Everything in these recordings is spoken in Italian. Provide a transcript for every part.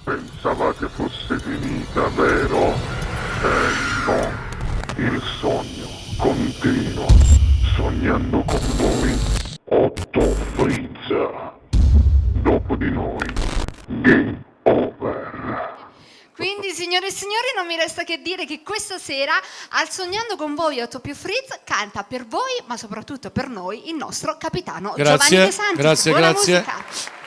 Pensavate fosse finita, vero? No. Il sogno continua. Sognando con voi, Otto Frizza. Dopo di noi, game over. Quindi, signore e signori, non mi resta che dire che questa sera al Sognando con voi 8 più Frizz canta per voi, ma soprattutto per noi, il nostro capitano Giovanni De Santis. Grazie, Buona grazie. musica.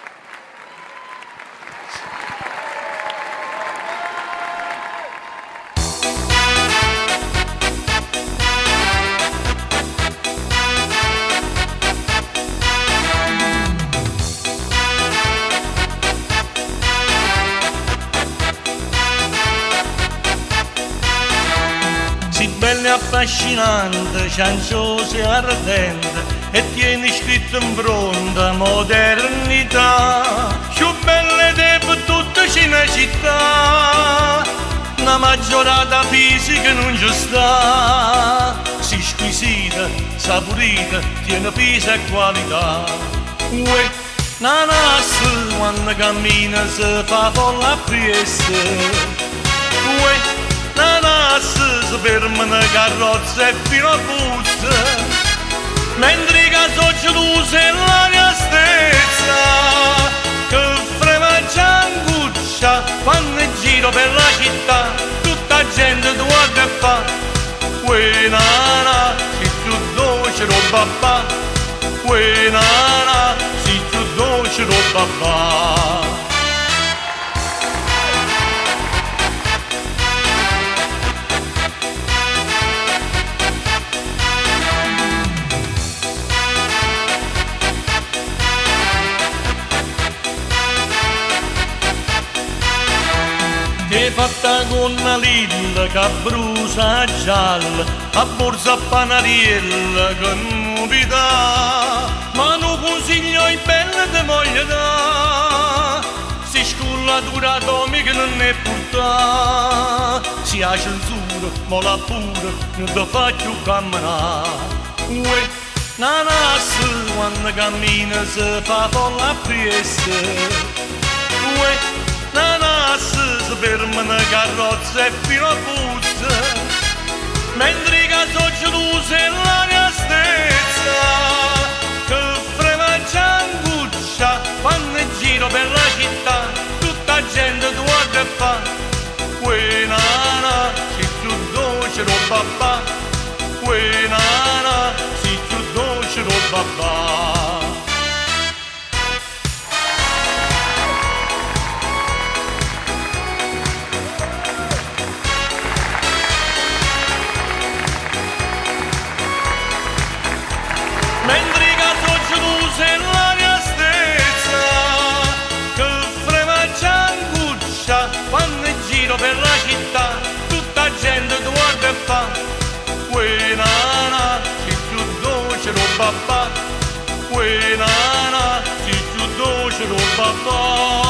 Bella e affascinante, cianciosa e ardente, e tieni scritto in fronte modernità. Più belle di tutta una città, una maggiorata fisica non ci sta. Si squisita, saporita, tiene peso e qualità. Uè, una nassa quando cammina si fa folla a priesta. Uè, la nassa si ferma una carrozza e fino a busta, mentre i casocci tu sei l'aria stessa, che frema gianguccia quando giro per la città, tutta gente tu guarda e fa, uè nana, si tu dolce roba fa, uè nana, si tu dolce roba fa. È fatta con una lilla che brucia gialla, a borsa a panariella che novità, ma non consiglio i belli di moglie da, si scullatura atomica non è portata, si ha censura, ma la pure non ti fa più camminare. Uè, una nassa quando cammina si fa folla a priesta. Uè, una nassa si ferma una carrozza e fino a busta, mentre i casocci tu sei l'aria stessa, che frema gianguccia quando giro per la città, tutta gente tu guarda e fa, uè nana, si tu dolce roba fa, uè nana, si tu dolce roba fa. Mentre i casocci tu sei l'aria stessa, che frema gianguccia quando giro per la città, tutta gente tu guarda e fa, uè nana, si tu dolce roba fa, uè nana, si tu dolce roba fa.